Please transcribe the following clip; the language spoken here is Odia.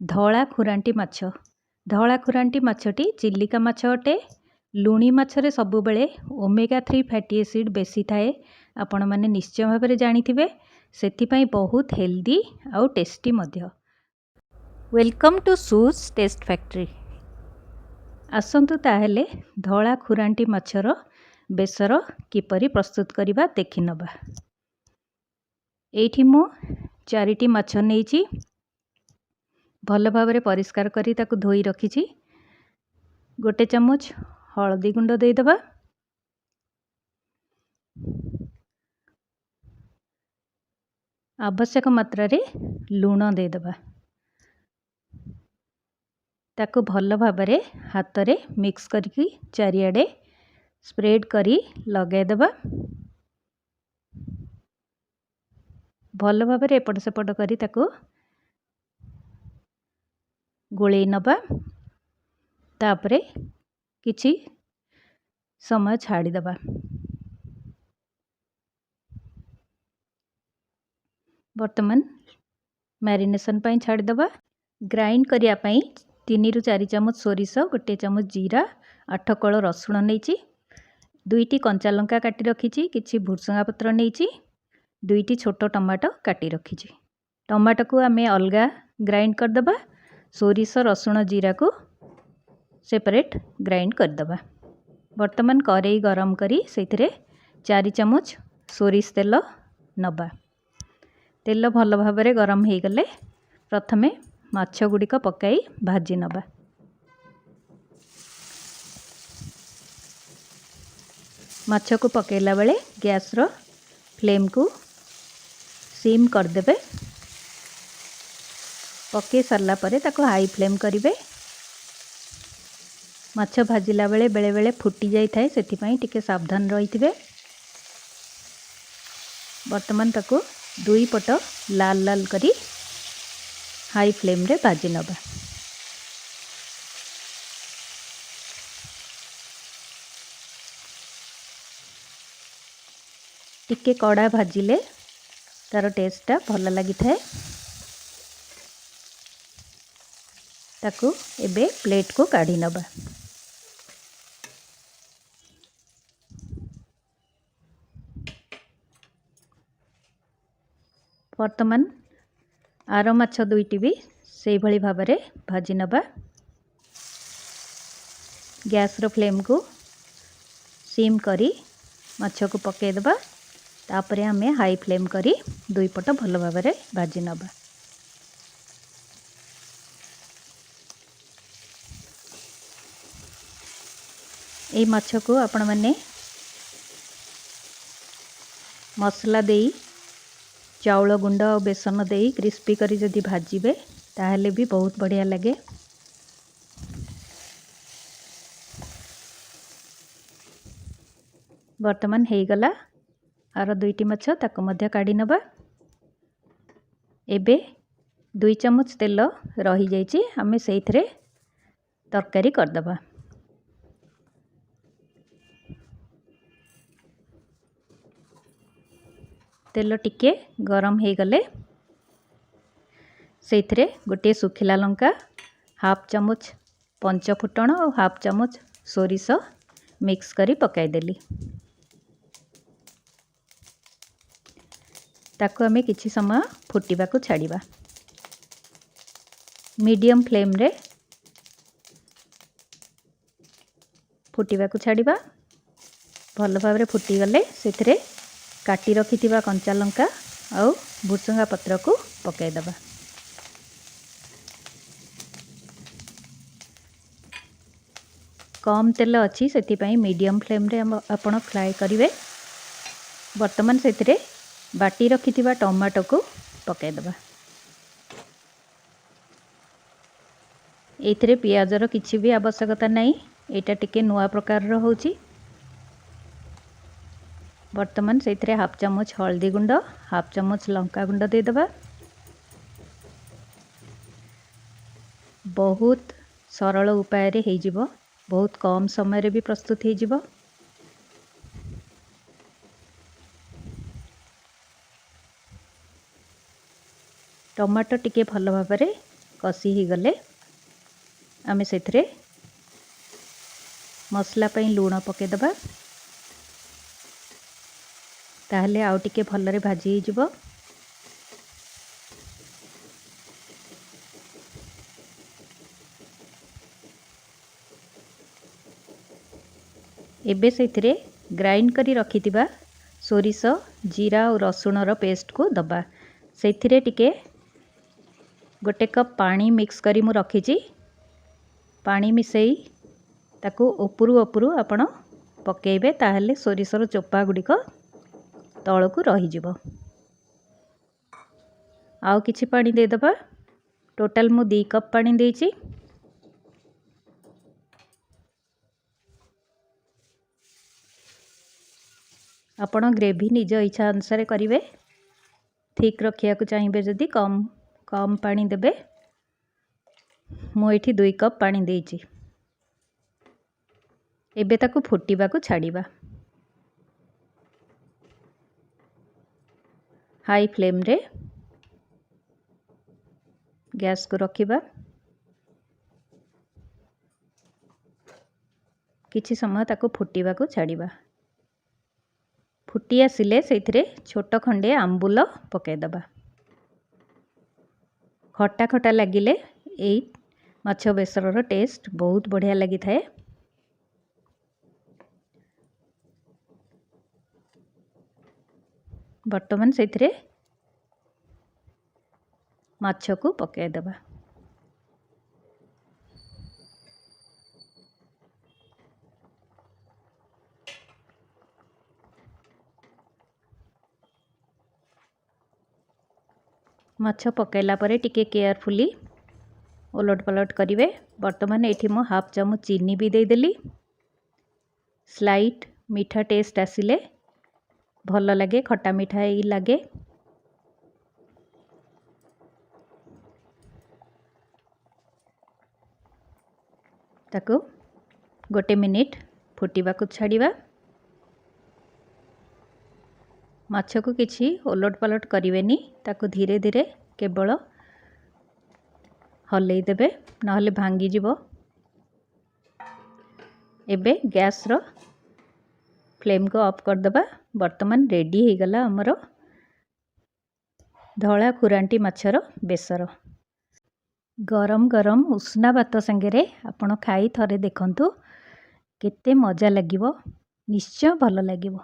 ଧଳା ଖୁରାଣ୍ଟି ମାଛ। ଧଳା ଖୁରାଣ୍ଟି ମାଛଟି ଚିଲିକା ମାଛ ଅଟେ। ଲୁଣି ମାଛରେ ସବୁବେଳେ ଓମେଗା 3 ଫ୍ୟାଟି ଏସିଡ୍ ବେଶୀ ଥାଏ। ଆପଣମାନେ ନିଶ୍ଚୟ ଭାବରେ ଜାଣିଥିବେ। ସେଥିପାଇଁ ବହୁତ ହେଲ୍ଦି ଆଉ ଟେଷ୍ଟି ମଧ୍ୟ। Welcome to shoes test factory. ଆସନ୍ତୁ ତାହେଲେ ଧଳା ଖୁରାଣ୍ଟି ମାଛର ବେସର କିପରି ପ୍ରସ୍ତୁତ କରିବା ଦେଖିନେବା। ଏଇଠି ମୁଁ 4ଟି ମାଛ ନେଇଛି। ଭଲ ଭାବରେ ପରିଷ୍କାର କରି ତାକୁ ଧୋଇ ରଖିଛି। 1 ଚାମଚ ହଳଦୀ ଗୁଣ୍ଡ ଦେଇଦେବା। ଆବଶ୍ୟକ ମାତ୍ରାରେ ଲୁଣ ଦେଇଦେବା। ତାକୁ ଭଲ ଭାବରେ ହାତରେ ମିକ୍ସ କରିକି ଚାରିଆଡ଼େ ସ୍ପ୍ରେଡ୍ କରି ଲଗାଇଦେବା। ଭଲ ଭାବରେ ଏପଟ ସେପଟ କରି ତାକୁ ଗୋଳେଇ ନେବା। ତାପରେ କିଛି ସମୟ ଛାଡ଼ିଦେବା। ବର୍ତ୍ତମାନ ମ୍ୟାରିନେସନ୍ ପାଇଁ ଛାଡ଼ିଦେବା। ଗ୍ରାଇଣ୍ଡ କରିବା ପାଇଁ 3ରୁ 4 ଚାମଚ ସୋରିଷ, 1 ଚାମଚ ଜିରା, 8 କୋଳ ରସୁଣ ନେଇଛି। 2ଟି କଞ୍ଚା ଲଙ୍କା କାଟି ରଖିଛି। କିଛି ଭୃସଙ୍ଗା ପତ୍ର ନେଇଛି। 2ଟି ଛୋଟ ଟମାଟୋ କାଟି ରଖିଛି। ଟମାଟୋକୁ ଆମେ ଅଲଗା ଗ୍ରାଇଣ୍ଡ କରିଦେବା। ସୋରିଷ, ରସୁଣ, ଜିରାକୁ ସେପାରେଟ୍ ଗ୍ରାଇଣ୍ଡ କରିଦେବା। ବର୍ତ୍ତମାନ କରେଇ ଗରମ କରି ସେଥିରେ 4 ଚାମଚ ସୋରିଷ ତେଲ ନେବା। ତେଲ ଭଲ ଭାବରେ ଗରମ ହୋଇଗଲେ ପ୍ରଥମେ ମାଛ ଗୁଡ଼ିକ ପକାଇ ଭାଜି ନେବା। ମାଛକୁ ପକାଇଲା ବେଳେ ଗ୍ୟାସ୍ର ଫ୍ଲେମ୍କୁ ସିମ୍ କରିଦେବେ। ପକାଇ ସାରିଲା ପରେ ତାକୁ ହାଇ ଫ୍ଲେମ୍ କରିବେ। ମାଛ ଭାଜିଲା ବେଳେ ବେଳେବେଳେ ଫୁଟି ଯାଇଥାଏ, ସେଥିପାଇଁ ଟିକେ ସାବଧାନ ରହିଥିବେ। ବର୍ତ୍ତମାନ ତାକୁ 2 ପଟ ଲାଲ ଲାଲ କରି ହାଇ ଫ୍ଲେମ୍ରେ ଭାଜି ନେବା। ଟିକେ କଡ଼ା ଭାଜିଲେ ତାର ଟେଷ୍ଟଟା ଭଲ ଲାଗିଥାଏ। ତାକୁ ଏବେ ପ୍ଲେଟ୍କୁ କାଢ଼ି ନେବା। ବର୍ତ୍ତମାନ ଆର ମାଛ 2ଟି ବି ସେଇଭଳି ଭାବରେ ଭାଜି ନେବା। ଗ୍ୟାସ୍ର ଫ୍ଲେମ୍କୁ ସିମ୍ କରି ମାଛକୁ ପକାଇଦେବା। ତାପରେ ଆମେ ହାଇ ଫ୍ଲେମ୍ କରି 2 ପଟ ଭଲ ଭାବରେ ଭାଜି ନେବା। এই ମାଛକୁ ଆପଣମାନେ ମସଲା ଦେଇ ଚାଉଳ ଗୁଣ୍ଡ ଆଉ ବେସନ ଦେଇ କ୍ରିସ୍ପି କରି ଯଦି ଭାଜିବେ ତାହେଲେ ବି ବହୁତ ବଢ଼ିଆ ଲାଗେ। ବର୍ତ୍ତମାନ ହେଇଗଲା ଆର 2ଟି ମାଛ, ତାକୁ ମଧ୍ୟ କାଢ଼ି ନେବା। ଏବେ 2 ଚାମଚ ତେଲ ରହିଯାଇଛି, ଆମେ ସେଇଥିରେ ତରକାରୀ କରିଦେବା। ତେଲ ଟିକେ ଗରମ ହେଇଗଲେ ସେଇଥିରେ ଗୋଟିଏ ଶୁଖିଲା ଲଙ୍କା, 1/2 ଚାମଚ ପଞ୍ଚ ଫୁଟଣ ଆଉ 1/2 ଚାମଚ ସୋରିଷ ମିକ୍ସ କରି ପକାଇଦେଲି। ତାକୁ ଆମେ କିଛି ସମୟ ଫୁଟିବାକୁ ଛାଡ଼ିବା। ମିଡ଼ିୟମ୍ ଫ୍ଲେମ୍ରେ ଫୁଟିବାକୁ ଛାଡ଼ିବା। ଭଲ ଭାବରେ ଫୁଟିଗଲେ ସେଥିରେ କାଟି ରଖିଥିବା କଞ୍ଚା ଲଙ୍କା ଆଉ ଭୃସଙ୍ଗା ପତ୍ରକୁ ପକାଇଦେବା। କମ୍ ତେଲ ଅଛି, ସେଥିପାଇଁ ମିଡ଼ିୟମ୍ ଫ୍ଲେମ୍ରେ ଆପଣ ଫ୍ରାଏ କରିବେ। ବର୍ତ୍ତମାନ ସେଥିରେ ବାଟି ରଖିଥିବା ଟମାଟୋକୁ ପକାଇଦେବା। ଏଇଥିରେ ପିଆଜର କିଛି ବି ଆବଶ୍ୟକତା ନାହିଁ। ଏଇଟା ଟିକେ ନୂଆ ପ୍ରକାରର ହେଉଛି। ବର୍ତ୍ତମାନ ସେଇଥିରେ 1/2 ଚାମଚ ହଳଦୀ ଗୁଣ୍ଡ, 1/2 ଚାମଚ ଲଙ୍କା ଗୁଣ୍ଡ ଦେଇଦେବା। ବହୁତ ସରଳ ଉପାୟରେ ହେଇଯିବ। ବହୁତ କମ୍ ସମୟରେ ବି ପ୍ରସ୍ତୁତ ହେଇଯିବ। ଟମାଟୋ ଟିକେ ଭଲ ଭାବରେ कषि हो गले आमे सेथरे मसला पई लूण पकेदबा ताहले आउ टिके भलरे भाजी हिजिबो। एबे सेथिरे ग्राइंड करी रखिथिबा सोरिष जीरा और रसुण रो पेस्ट को दबा। सेथिरे टिके गोटे कप पानी मिक्स करी मु रखिची। पानी मिसई ताकू उपरू उपरू आपण पकेइबे ताहले सोरिष रो चोपा गुडी को तळकू रही जिवो। आउ किछि पानी दे दबा। टोटल मु 2 कप पानी देइची। आपण ग्रेवी निज इच्छा अनुसार करेंगे। ठीक रखिया को चाहिए जदि कम कम पानी देबे। मुझे 2 कप पानी देइची। एबे ताकू फुटिबा को छाड़िबा। हाई फ्लेम रे गैस को रखिबा। किछि समय ताकू फुटिबा को छाड़िबा। फुटी आसिले सेथिरे छोट खंडे आंबुल पकेदबा। खट्टा खट्टा लगिले एई माछ बेसर रो टेस्ट बहुत बढ़िया लगी थाए। वर्तमान सेथिरे माछ को पकेदबा। माछ पकेला परे टिके केयरफुली ओलट पलट करिवे। वर्तमान एठी मो हाफ चामच चीनी भी दे देली। स्लाइट मीठा टेस्ट आसिले भल लगे, खट्टा मीठा ही लगे। ताको गोटे मिनिट फुटिबा को छाड़िबा। माछ को किछि ओलट पलट करिवेनी, ताको धीरे धीरे केवल हलई देबे नहले भांगी जिवो। एबे गैस रो फ्लेम को ऑफ कर दबा। वर्तमान रेडी हो गला हमरो धला खुरांटी माछर बेसर। गरम गरम उष्णा भात संगे आपण खाई थरे देखंतु केते मजा लागिवो। निश्चय भल लागिवो।